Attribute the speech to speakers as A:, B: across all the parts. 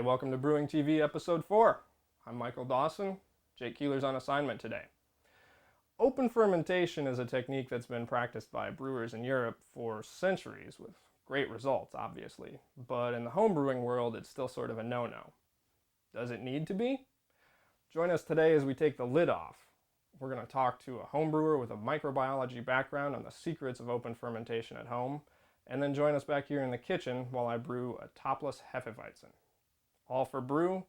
A: welcome to Brewing TV episode 4. I'm Michael Dawson. Jake Keeler's on assignment today. Open fermentation is a technique that's been practiced by brewers in Europe for centuries with great results, obviously. But in the home brewing world, it's still sort of a no-no. Does it need to be? Join us today as we take the lid off. We're going to talk to a home brewer with a microbiology background on the secrets of open fermentation at home, and then join us back here in the kitchen while I brew a Topless Hefeweizen. All for brew,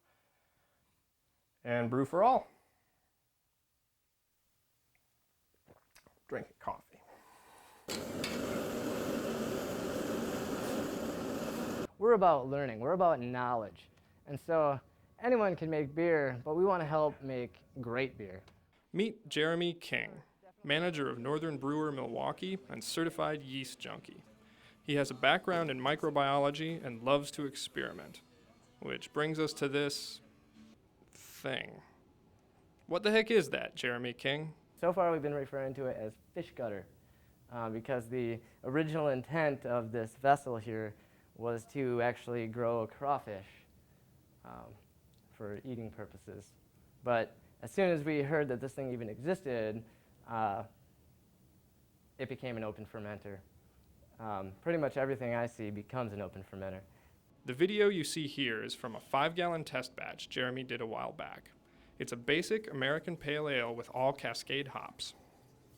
A: and brew for all. Drinking coffee.
B: We're about learning, we're about knowledge. And so anyone can make beer, but we want to help make great beer.
A: Meet Jeremy King, manager of Northern Brewer Milwaukee and certified yeast junkie. He has a background in microbiology and loves to experiment. Which brings us to this thing. What the heck is that, Jeremy King?
B: So far we've been referring to it as fish gutter because the original intent of this vessel here was to actually grow crawfish for eating purposes. But as soon as we heard that this thing even existed, it became an open fermenter. Pretty much everything I see becomes an open fermenter.
A: The video you see here is from a 5-gallon test batch Jeremy did a while back. It's a basic American pale ale with all Cascade hops.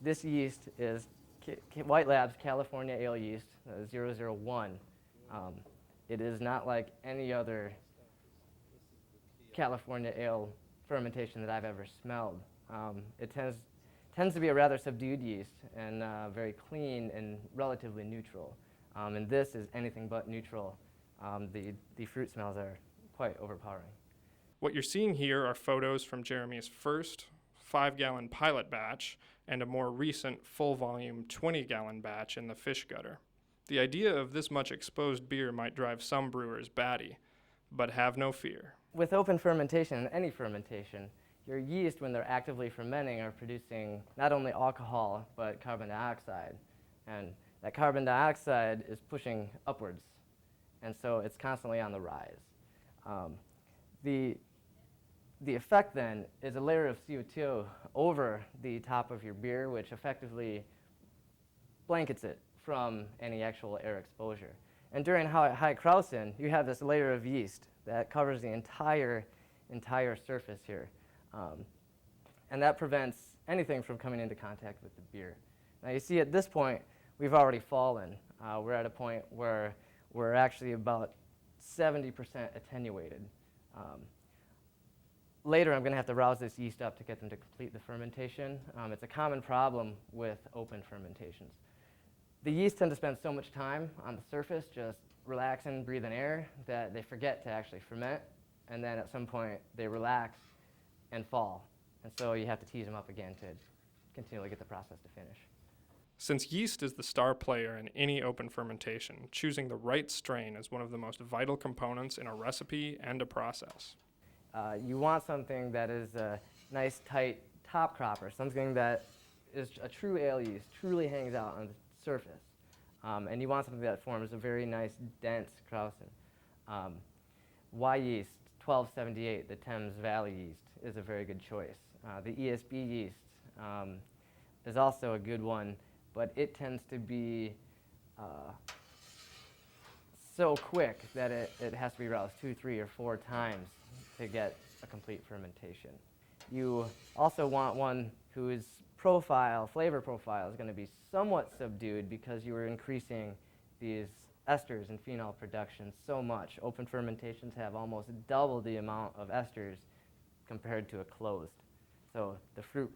B: This yeast is White Labs California Ale yeast 001. It is not like any other California ale fermentation that I've ever smelled. It tends to be a rather subdued yeast and very clean and relatively neutral. And this is anything but neutral. The fruit smells are quite overpowering.
A: What you're seeing here are photos from Jeremy's first 5-gallon pilot batch and a more recent full-volume 20-gallon batch in the fish gutter. The idea of this much exposed beer might drive some brewers batty, but have no fear.
B: With open fermentation, any fermentation, your yeast, when they're actively fermenting, are producing not only alcohol, but carbon dioxide. And that carbon dioxide is pushing upwards. And so it's constantly on the rise. The effect then is a layer of CO2 over the top of your beer, which effectively blankets it from any actual air exposure. And during high Krausen, you have this layer of yeast that covers the entire surface here. And that prevents anything from coming into contact with the beer. Now you see at this point, we've already fallen. We're at a point where we're actually about 70% attenuated. Later, I'm going to have to rouse this yeast up to get them to complete the fermentation. It's a common problem with open fermentations. The yeast tend to spend so much time on the surface just relaxing, breathing air, that they forget to actually ferment, and then at some point they relax and fall. And so you have to tease them up again to continually get the process to finish.
A: Since yeast is the star player in any open fermentation, choosing the right strain is one of the most vital components in a recipe and a process.
B: You want something that is a nice, tight top cropper, something that is a true ale yeast, truly hangs out on the surface. And you want something that forms a very nice, dense Krausen. Y yeast 1278, the Thames Valley yeast, is a very good choice. The ESB yeast is also a good one, but it tends to be so quick that it has to be roused 2, 3, or 4 times to get a complete fermentation. You also want one whose flavor profile is going to be somewhat subdued because you are increasing these esters and phenol production so much. Open fermentations have almost double the amount of esters compared to a closed. So the fruit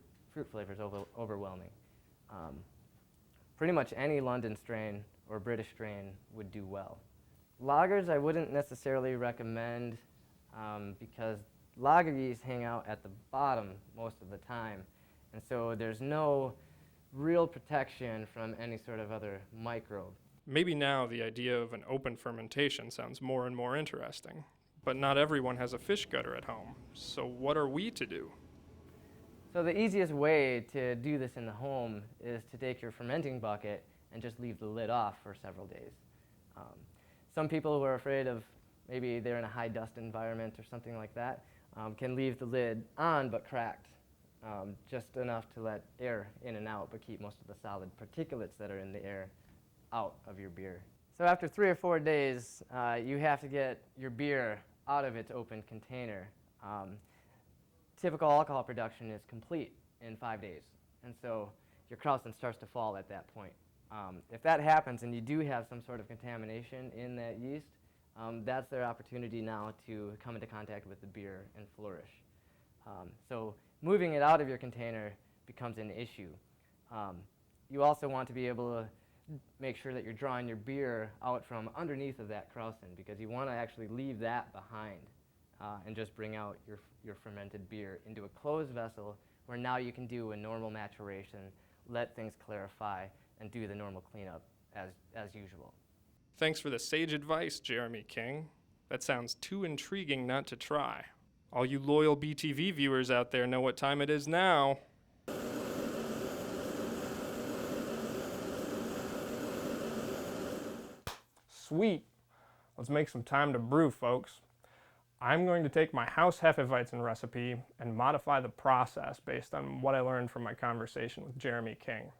B: flavor is overwhelming. Pretty much any London strain or British strain would do well. Lagers I wouldn't necessarily recommend because lager yeast hang out at the bottom most of the time, and so there's no real protection from any sort of other microbe.
A: Maybe now the idea of an open fermentation sounds more and more interesting, but not everyone has a fish gutter at home, so what are we to do?
B: So the easiest way to do this in the home is to take your fermenting bucket and just leave the lid off for several days. Some people who are afraid of maybe they're in a high dust environment or something like that, can leave the lid on but cracked, just enough to let air in and out but keep most of the solid particulates that are in the air out of your beer. So after 3 or 4 days, you have to get your beer out of its open container. Typical alcohol production is complete in 5 days, and so your krausen starts to fall at that point. If that happens and you do have some sort of contamination in that yeast, that's their opportunity now to come into contact with the beer and flourish. So moving it out of your container becomes an issue. You also want to be able to make sure that you're drawing your beer out from underneath of that krausen, because you want to actually leave that behind and just bring out your fermented beer into a closed vessel where now you can do a normal maturation, let things clarify, and do the normal cleanup as usual.
A: Thanks for the sage advice, Jeremy King. That sounds too intriguing not to try. All you loyal BTV viewers out there know what time it is now. Sweet. Let's make some time to brew, folks. I'm going to take my house Hefeweizen recipe and modify the process based on what I learned from my conversation with Jeremy King.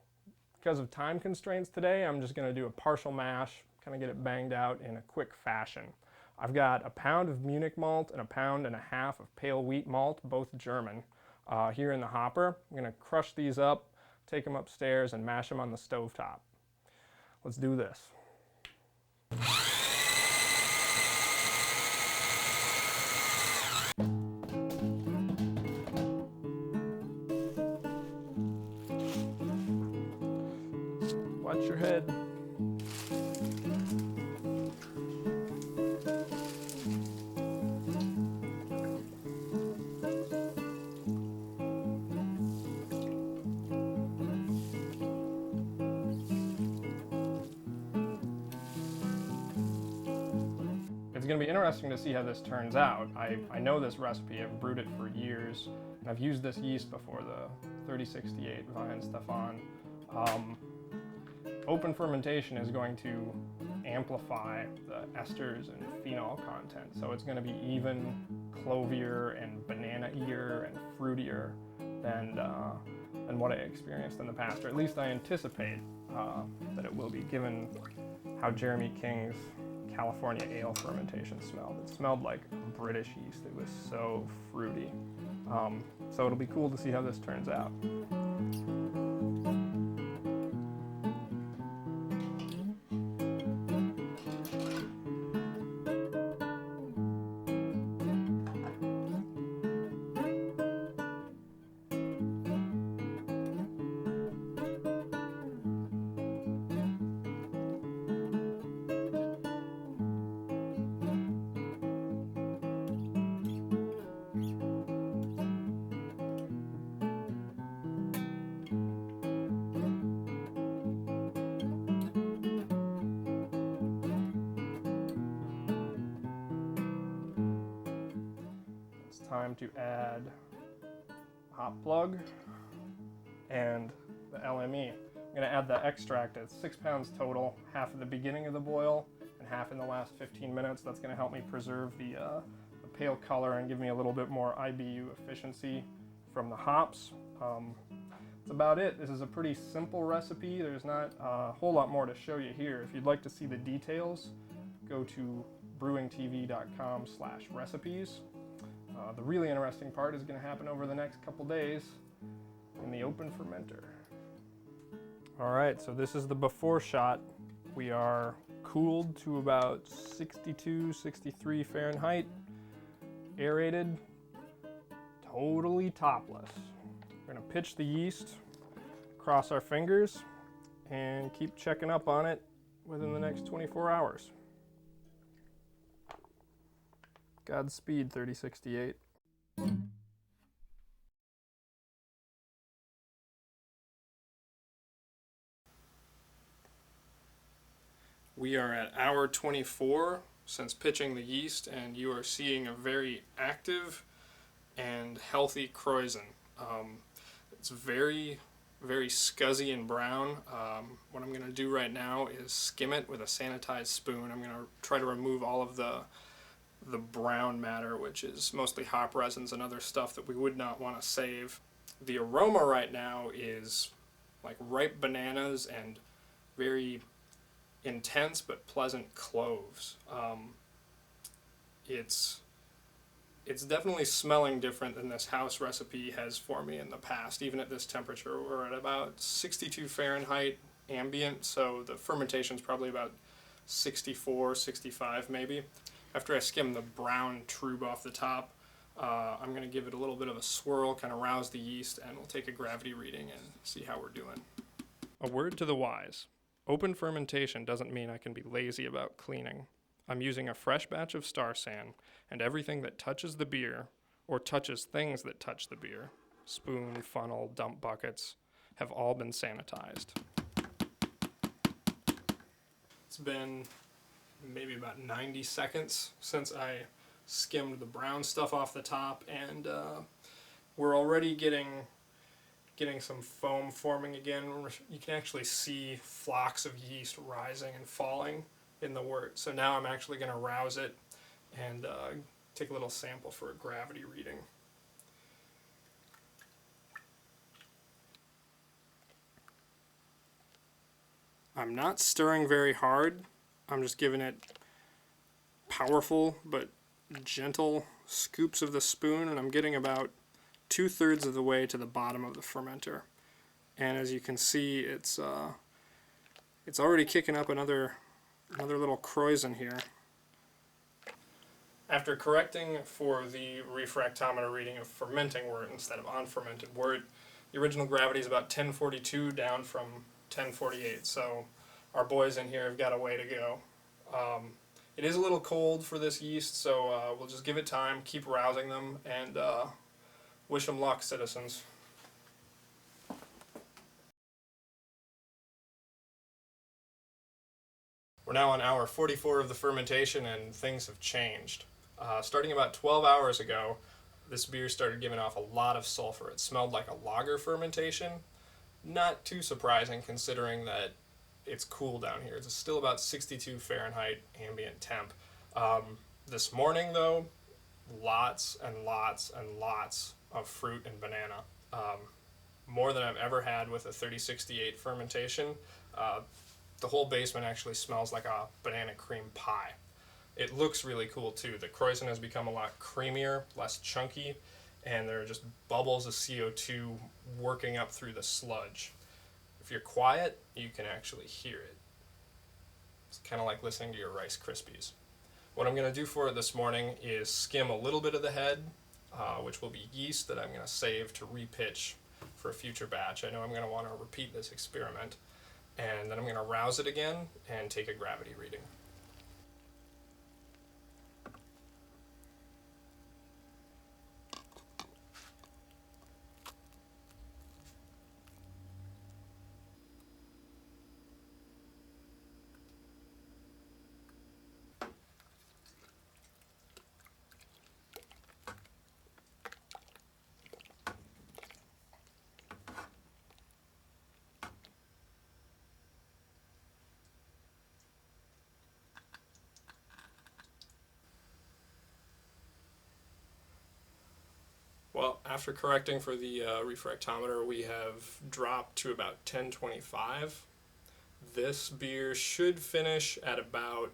A: Because of time constraints today, I'm just going to do a partial mash, kind of get it banged out in a quick fashion. I've got a pound of Munich malt and a pound and a half of pale wheat malt, both German, here in the hopper. I'm going to crush these up, take them upstairs, and mash them on the stovetop. Let's do this. Watch your head. It's going to be interesting to see how this turns out. I know this recipe, I've brewed it for years, and I've used this yeast before, the 3068 Vine Stefan. Open fermentation is going to amplify the esters and phenol content, so it's going to be even clovier and banana-ier and fruitier than what I experienced in the past, or at least I anticipate that it will be, given how Jeremy King's California ale fermentation smelled. It smelled like British yeast. It was so fruity. So it'll be cool to see how this turns out. Time to add hop plug and the LME. I'm going to add the extract. It's 6 pounds total, half at the beginning of the boil and half in the last 15 minutes. That's going to help me preserve the pale color and give me a little bit more IBU efficiency from the hops. That's about it. This is a pretty simple recipe. There's not a whole lot more to show you here. If you'd like to see the details, go to brewingtv.com/recipes. The really interesting part is going to happen over the next couple days in the open fermenter. All right, so this is the before shot. We are cooled to about 62, 63 Fahrenheit, aerated, totally topless. We're going to pitch the yeast, cross our fingers, and keep checking up on it within the next 24 hours. Godspeed, 3068. We are at hour 24 since pitching the yeast, and you are seeing a very active and healthy krausen. It's very, very scuzzy and brown. What I'm going to do right now is skim it with a sanitized spoon. I'm going to try to remove all of the the brown matter, which is mostly hop resins and other stuff that we would not want to save. The aroma right now is like ripe bananas and very intense but pleasant cloves. It's definitely smelling different than this house recipe has for me in the past. Even at this temperature, we're at about 62 Fahrenheit ambient, so the fermentation's probably about 64, 65 maybe. After I skim the brown trube off the top, I'm going to give it a little bit of a swirl, kind of rouse the yeast, and we'll take a gravity reading and see how we're doing. A word to the wise. Open fermentation doesn't mean I can be lazy about cleaning. I'm using a fresh batch of Star San, and everything that touches the beer, or touches things that touch the beer, spoon, funnel, dump buckets, have all been sanitized. It's been maybe about 90 seconds since I skimmed the brown stuff off the top, and we're already getting some foam forming again. You can actually see flocks of yeast rising and falling in the wort. So now I'm actually going to rouse it and take a little sample for a gravity reading. I'm not stirring very hard. I'm just giving it powerful but gentle scoops of the spoon, and I'm getting about 2/3 of the way to the bottom of the fermenter. And as you can see, it's already kicking up another little kreuzen here. After correcting for the refractometer reading of fermenting wort instead of unfermented wort, the original gravity is about 1042 down from 1048. So our boys in here have got a way to go. It is a little cold for this yeast, so we'll just give it time, keep rousing them, and wish them luck, citizens. We're now on hour 44 of the fermentation, and things have changed. Starting about 12 hours ago, this beer started giving off a lot of sulfur. It smelled like a lager fermentation. Not too surprising considering that it's cool down here. It's still about 62 Fahrenheit ambient temp. This morning, though, lots and lots and lots of fruit and banana. More than I've ever had with a 3068 fermentation. The whole basement actually smells like a banana cream pie. It looks really cool too. The kreuzen has become a lot creamier, less chunky, and there are just bubbles of CO2 working up through the sludge. If you're quiet, you can actually hear it. It's kind of like listening to your Rice Krispies. What I'm going to do for it this morning is skim a little bit of the head, which will be yeast that I'm going to save to repitch for a future batch. I know I'm going to want to repeat this experiment. And then I'm going to rouse it again and take a gravity reading. Well, after correcting for the refractometer, we have dropped to about 1025. This beer should finish at about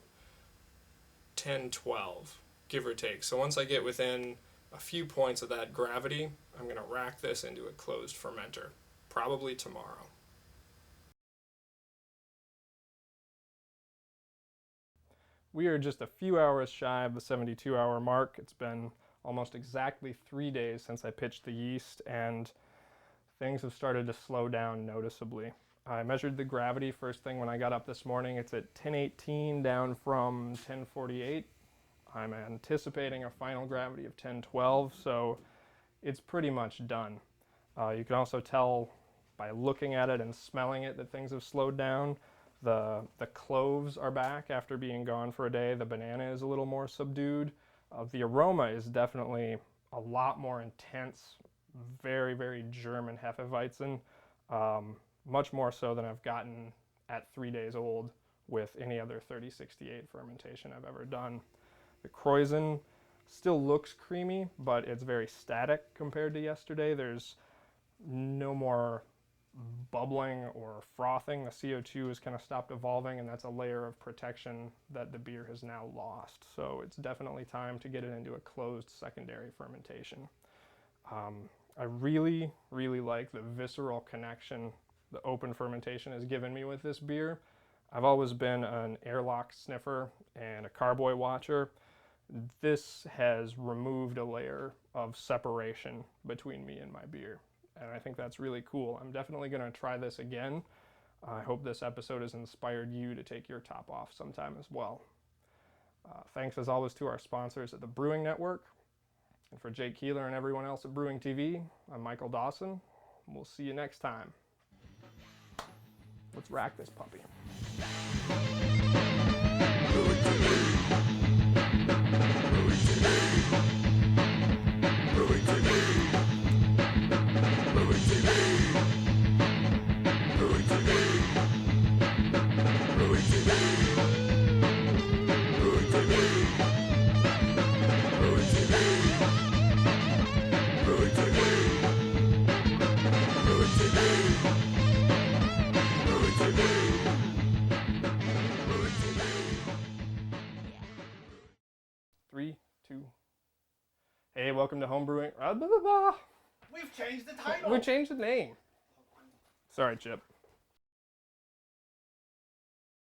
A: 1012, give or take. So once I get within a few points of that gravity, I'm going to rack this into a closed fermenter, probably tomorrow. We are just a few hours shy of the 72-hour mark. It's been almost exactly 3 days since I pitched the yeast, and things have started to slow down noticeably. I measured the gravity first thing when I got up this morning. It's at 1018 down from 1048. I'm anticipating a final gravity of 1012, so it's pretty much done. You can also tell by looking at it and smelling it that things have slowed down. The cloves are back after being gone for a day. The banana is a little more subdued. The aroma is definitely a lot more intense, very, very German Hefeweizen, much more so than I've gotten at 3 days old with any other 3068 fermentation I've ever done. The Kreuzen still looks creamy, but it's very static compared to yesterday. There's no more bubbling or frothing. The CO2 has kind of stopped evolving, and that's a layer of protection that the beer has now lost. So it's definitely time to get it into a closed secondary fermentation. I really, really like the visceral connection the open fermentation has given me with this beer. I've always been an airlock sniffer and a carboy watcher. This has removed a layer of separation between me and my beer, and I think that's really cool. I'm definitely going to try this again. I hope this episode has inspired you to take your top off sometime as well. Thanks as always to our sponsors at the Brewing Network. And for Jake Keeler and everyone else at BrewingTV, I'm Michael Dawson. We'll see you next time. Let's rack this puppy. Three, two. Hey, welcome to Home Brewing.
C: We've changed the title.
A: We changed the name. Sorry, Chip.